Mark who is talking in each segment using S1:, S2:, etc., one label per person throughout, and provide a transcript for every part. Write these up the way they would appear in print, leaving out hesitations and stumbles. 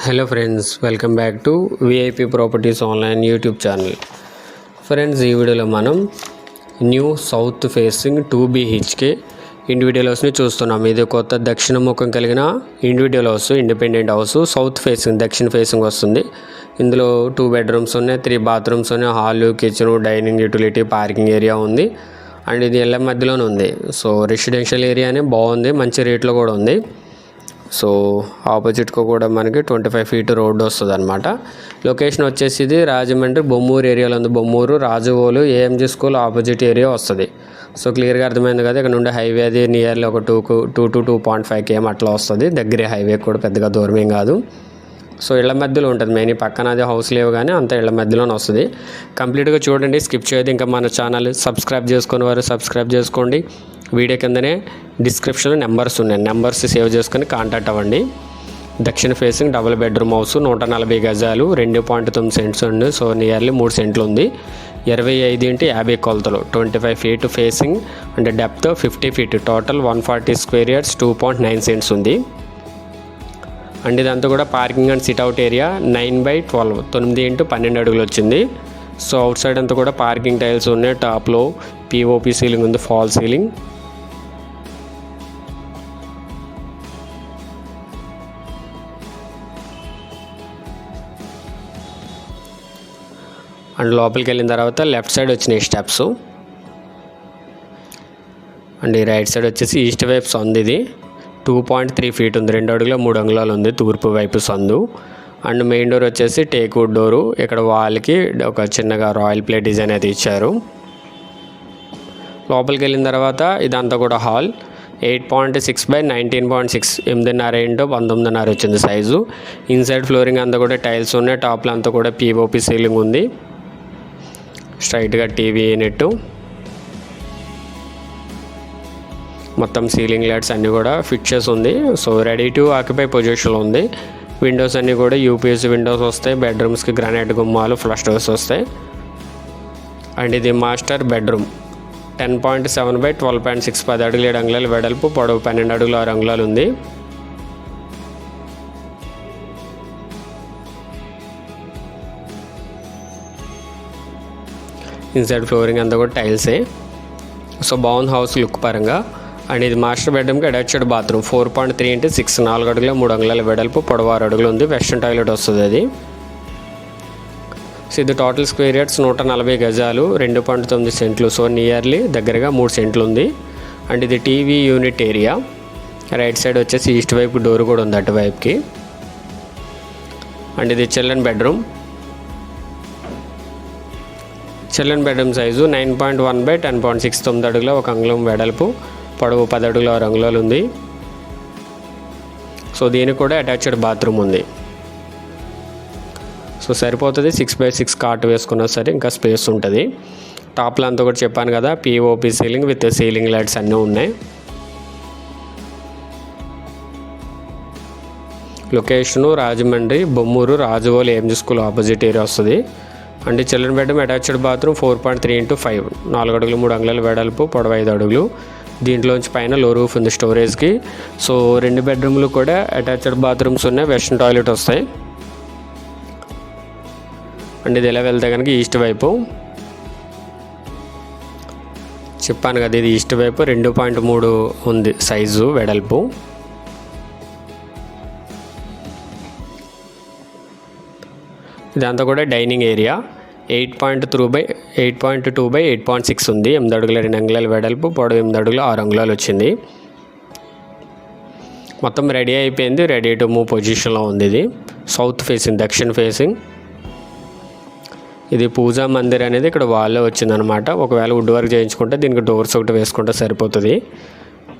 S1: Hello friends, welcome back to VIP properties online YouTube channel. Friends, ఈ వీడియోలో మనం new south facing 2BHK individual హౌస్ని చూస్తున్నాం. ఇది కొత్త దక్షిణ ముఖం కలిగిన individual house, independent house. South facing, దక్షిణ ఫేసింగ్ వస్తుంది. ఇందులో 2 బెడ్రూమ్స్ ఉన్నాయి, 3 బాత్రూమ్స్ ఉన్నాయి, hall, kitchen, dining, utility, parking area ఉంది. అండ్ ఇది ఇళ్ళ మధ్యలోనే ఉంది. సో రెసిడెన్షియల్ ఏరియానే బాగుంది, మంచి రేట్లో కూడా ఉంది. సో ఆపోజిట్కు కూడా మనకి 25 ఫీట్ రోడ్డు వస్తుంది అనమాట. లొకేషన్ వచ్చేసి ఇది రాజమండ్రి బొమ్మూరు ఏరియాలో ఉంది. Bommuru, Rajavolu, AMG school opposite area వస్తుంది. సో క్లియర్గా అర్థమైంది కదా. ఇక్కడ నుండి హైవే అది నియర్లీ ఒక 2 to 2.5 km అట్లా వస్తుంది. దగ్గరే, హైవే కూడా పెద్దగా దూరం ఏం కాదు. సో ఇళ్ల మధ్యలో ఉంటుంది. మెయిన్ పక్కన అది హౌస్ లేవు కానీ అంత ఇళ్ల మధ్యలోనే వస్తుంది. కంప్లీట్గా చూడండి, స్కిప్ చేయదు. ఇంకా మన ఛానల్ సబ్స్క్రైబ్ చేసుకునే వారు సబ్స్క్రైబ్ చేసుకోండి. వీడియో కిందనే డిస్క్రిప్షన్లో నెంబర్స్ ఉన్నాయి, నెంబర్స్ సేవ్ చేసుకొని కాంటాక్ట్ అవ్వండి. దక్షిణ ఫేసింగ్ డబుల్ బెడ్రూమ్ హౌస్, 140 గజాలు, 2.9 సెంట్స్ ఉంది. సో నియర్లీ 3 సెంట్లు ఉంది. 25x50 కొలతలు, 25 ఫీట్ ఫేసింగ్ అంటే depth 50 feet, total 140 square yards, 2.9 cents ఉంది. అండ్ ఇదంతా కూడా parking and sit-out area 9/12, 9x12 అడుగులు వచ్చింది. సో అవుట్ సైడ్ అంతా కూడా పార్కింగ్ టైల్స్ ఉన్నాయి. టాప్లో పిఓపి సీలింగ్ ఉంది, ఫాల్ సీలింగ్. అండ్ లోపలికి వెళ్ళిన తర్వాత లెఫ్ట్ సైడ్ వచ్చినాయి స్టెప్స్. అండ్ ఈ రైట్ సైడ్ వచ్చేసి ఈస్ట్ వైపు సందు. ఇది 2.3 ఫీట్ ఉంది, 2 అడుగుల 3 అంగుళాలు ఉంది, తూర్పు వైపు సందు. అండ్ మెయిన్ డోర్ వచ్చేసి టేక్వుడ్ డోరు. ఇక్కడ వాల్కి ఒక చిన్నగా రాయల్ ప్లేట్ డిజైన్ అయితే ఇచ్చారు. లోపలికి వెళ్ళిన తర్వాత ఇదంతా కూడా హాల్. 8.6/19.6, 8.5x19.5 వచ్చింది సైజు. ఇన్సైడ్ ఫ్లోరింగ్ అంతా కూడా టైల్స్ ఉన్నాయి. టాప్లో అంతా కూడా పిఓపి సీలింగ్ ఉంది. స్ట్రైట్గా టీవీ యూనిట్, మొత్తం సీలింగ్ లైట్స్ అన్నీ కూడా ఫిట్ చేసి ఉంది. సో రెడీ టు ఆక్యుపై పొజిషన్లో ఉంది. విండోస్ అన్నీ కూడా యూపీఎస్ విండోస్ వస్తాయి. బెడ్రూమ్స్కి గ్రానైట్ గుమ్మాలు, ఫ్లష్ డోర్స్ వస్తాయి. అండ్ ఇది మాస్టర్ బెడ్రూమ్. 10.7/12.6, 10 అడుగులు 7 అంగుళాలు వెడల్పు, పొడవు 12 అడుగులు 6 అంగుళాలు ఉంది. ఇన్సైడ్ ఫ్లోరింగ్ అంతా కూడా టైల్సే. సో బాగుంది హౌస్ లుక్ పరంగా. అండ్ ఇది మాస్టర్ బెడ్రూమ్కి అటాచ్డ్ బాత్రూమ్. 4.3x6, 4 అడుగుల 3 అంగుళాల వెడల్పు, పొడవు 6 అడుగులు ఉంది. వెస్ట్రన్ టాయిలెట్ వస్తుంది అది. సో ఇది టోటల్ స్క్వేర్ యార్డ్స్ 140 గజాలు, 2.9 సెంట్లు. సో నియర్లీ దగ్గరగా 3 సెంట్లు ఉంది. అండ్ ఇది TV unit area. Right side వచ్చేసి ఈస్ట్ వైపు డోర్ కూడా ఉంది, అటువైపుకి. అండ్ ఇది children bedroom. Children bedroom size 9.1/10.6, 9 అడుగుల 1 అంగుళం వెడల్పు, పొడవు 10 అడుగుల 6 అంగుళాలు ఉంది. సో దీనికి కూడా అటాచ్డ్ బాత్రూమ్ ఉంది. సో సరిపోతుంది. 6x6 కాట్ వేసుకున్నా సరే ఇంకా స్పేస్ ఉంటుంది. టాప్లో అంతా కూడా చెప్పాను కదా, POP ceiling with ceiling lights అన్నీ ఉన్నాయి. Location Rajahmundry Bommuru, Rajavolu, AMG school opposite area వస్తుంది. And children bedroom attached bathroom 4.3x5, 4 అడుగులు 3 అంగుళాల వెడల్పు, పొడవు 5 అడుగులు. దీంట్లోంచి పైన లో రూఫ్ ఉంది స్టోరేజ్కి. సో 2 బెడ్రూమ్లు కూడా అటాచ్డ్ బాత్రూమ్స్ ఉన్నాయి, వెస్ట్రన్ టాయిలెట్ వస్తాయి. అండ్ ఇది ఎలా వెళ్తే కనుక ఈస్ట్ వైపు చెప్పాను కదా, ఇది ఈస్ట్ వైపు 2.3 ఉంది సైజు వెడల్పు. ఇదంతా కూడా డైనింగ్ ఏరియా. 8.2/8.6 ఉంది, 8 అడుగుల 2 అంగుళాల వెడల్పు, పొడవు 8 అడుగుల 6 అంగుళాలు వచ్చింది. మొత్తం రెడీ అయిపోయింది, రెడీ టు మూవ్ పొజిషన్లో ఉంది. ఇది సౌత్ ఫేసింగ్, దక్షిణ ఫేసింగ్. ఇది పూజా మందిర్ అనేది ఇక్కడ వాల్లో వచ్చిందనమాట. ఒకవేళ వుడ్ వర్క్ చేయించుకుంటే దీనికి డోర్స్ ఒకటి వేసుకుంటే సరిపోతుంది.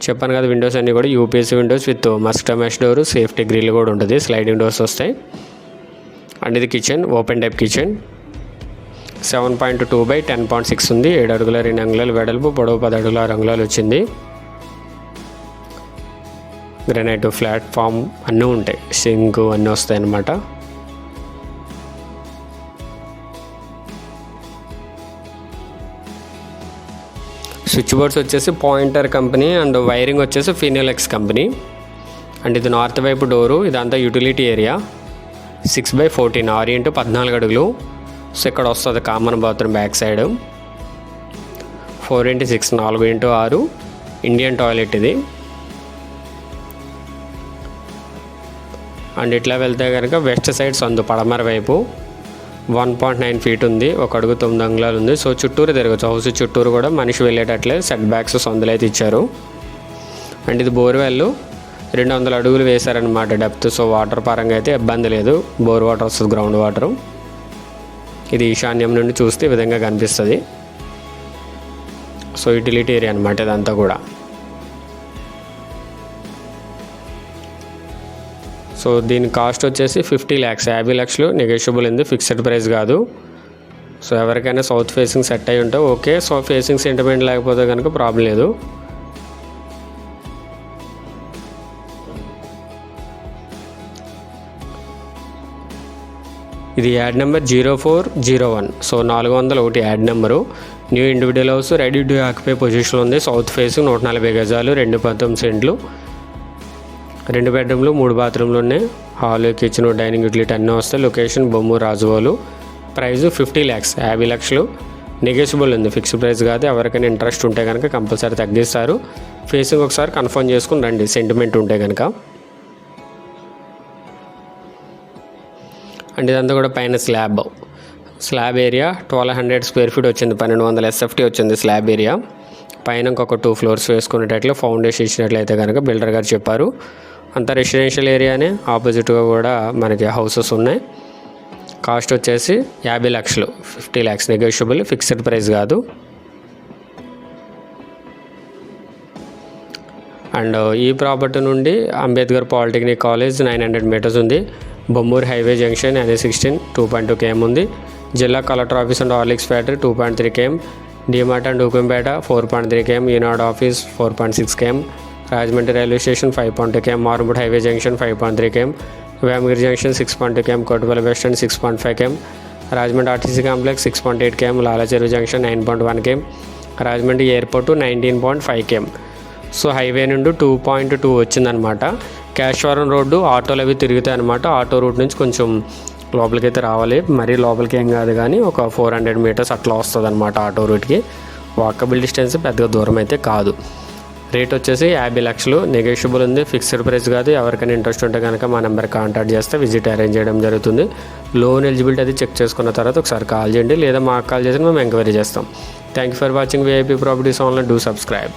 S1: చెప్పాను కదా, విండోస్ అన్నీ కూడా UPS windows with musk mesh door, safety grill కూడా ఉంటుంది, స్లైడింగ్ డోర్స్ వస్తాయి. అండ్ ఇది కిచెన్, ఓపెన్ టైప్ కిచెన్. 7.2/10.6 ఉంది, 7 అడుగుల 2 అంగుళాల వెడల్పు, పొడవు 10 అడుగుల 6 అంగుళాలు వచ్చింది. గ్రానైట్ ప్లాట్ఫామ్ అన్నీ ఉంటాయి, సింక్ అన్నీ వస్తాయి అన్నమాట. స్విచ్ బోర్డ్స్ వచ్చేసి పాయింటర్ కంపెనీ అండ్ వైరింగ్ వచ్చేసి ఫినోలెక్స్ కంపెనీ. అండ్ ఇది నార్త్ వైపు డోరు, ఇదంతా యూటిలిటీ ఏరియా. 6/14 6x14 అడుగులు. సో ఇక్కడ వస్తుంది common bathroom back side. 4x6 4x6 Indian toilet ఇది. అండ్ ఇట్లా వెళ్తే కనుక వెస్ట్ సైడ్ సందు పడమర వైపు 1.9 ఫీట్ ఉంది. 1 అడుగు 9 అంగుళాలు ఉంది. సో చుట్టూరు తిరగచ్చు. హౌస్ చుట్టూరు కూడా మనిషి వెళ్ళేటట్లే సెట్ బ్యాక్స్ సందులు అయితే ఇచ్చారు. అండ్ ఇది బోర్వెల్ 200 అడుగులు వేశారనమాట డెప్త్. సో వాటర్ పరంగా అయితే ఇబ్బంది లేదు. బోర్ వాటర్ వస్తుంది, గ్రౌండ్ వాటరు. ఇది ఈశాన్యం నుండి చూస్తే ఈ విధంగా కనిపిస్తుంది. సో యూటిలిటీ ఏరియా అనమాట ఇదంతా కూడా. సో దీని కాస్ట్ వచ్చేసి 50 lakhs 50 లక్షలు. నెగోషియబుల్ ఉంది, ఫిక్స్డ్ ప్రైస్ కాదు. సో ఎవరికైనా సౌత్ ఫేసింగ్ సెట్ అయి ఉంటే ఓకే. సో ఫేసింగ్ సెంటిమెంట్ లేకపోతే కనుక ప్రాబ్లం లేదు. ఇది add number 0401. So 401 add number. New individual house, ready to occupy position ఉంది. సౌత్ ఫేసింగ్ 140 గజాలు, 219 సెంట్లు, 2 బెడ్రూమ్లు 3 బాత్రూమ్లు ఉన్నాయి. హాల్, కిచెన్, డైనింగ్ యూటిలిటీ అన్నీ వస్తాయి. Location Bommuru, Rajavolu. Price 50 lakhs 50 లక్షలు. నెగోషియబుల్ ఉంది, ఫిక్స్డ్ ప్రైస్ కాదు. ఎవరికైనా ఇంట్రెస్ట్ ఉంటే కనుక కంపల్సరీ తగ్గిస్తారు. ఫేసింగ్ ఒకసారి కన్ఫర్మ్ చేసుకుని రండి సెంటిమెంట్ ఉంటే కనుక. అండ్ ఇదంతా కూడా పైన స్లాబ్ ఏరియా 1200 స్క్వేర్ ఫీట్ వచ్చింది. 1200 SFT వచ్చింది స్లాబ్ ఏరియా. పైన ఇంకొక 2 floors వేసుకునేటట్లు ఫౌండేషన్ ఇచ్చినట్లయితే కనుక బిల్డర్ గారు చెప్పారు. అంతా రెసిడెన్షియల్ ఏరియానే. ఆపోజిట్గా కూడా మనకి హౌసెస్ ఉన్నాయి. కాస్ట్ వచ్చేసి 50 లక్షలు 50 lakhs నెగోషియబుల్, ఫిక్స్డ్ ప్రైస్ కాదు. అండ్ ఈ ప్రాపర్టీ నుండి అంబేద్కర్ పాలిటెక్నిక్ కాలేజ్ 900 meters ఉంది. Bommuru highway junction NH16 2.2 km ఉంది. జిల్లా collector office and Horlicks factory 2.3 km. DMart and Ukumpeta 4.3 km. Eenadu office 4.6 km. Rajahmundry railway station 5.2 km. Marumudi highway junction 5.3 km. Vemagiri junction 6.2 km. Kotipalli bus stand 6.5 km. Rajahmundry RTC complex 6.8 km. Lalacheruvu junction 9.1 km. Rajahmundry airport 19.5 km. So highway నుండి 2.2 వచ్చిందనమాట. క్యాష్వరం road ఆటోలు అవి తిరుగుతాయి అనమాట. Auto route నుంచి కొంచెం లోపలికి అయితే రావాలి. మరీ లోపలికి ఏం కాదు కానీ ఒక 400 meters అట్లా వస్తుంది అనమాట ఆటో రూట్కి. వాకబుల్ డిస్టెన్స్ పెద్దగా దూరం అయితే కాదు. రేట్ వచ్చేసి 50 లక్షలు. నెగోషియబుల్ ఉంది, ఫిక్స్డ్ ప్రైస్ కాదు. ఎవరికైనా ఇంట్రెస్ట్ ఉంటే కనుక మా నెంబర్ కాంటాక్ట్ చేస్తే విజిట్ అరేంజ్ చేయడం జరుగుతుంది. లోన్ ఎలిజిబిలిటీ అది చెక్ చేసుకున్న తర్వాత ఒకసారి కాల్ చేయండి, లేదా మాకు కాల్ చేసి మేము ఎంక్వైరీ చేస్తాం. Thank you for watching VIP properties online. Do subscribe.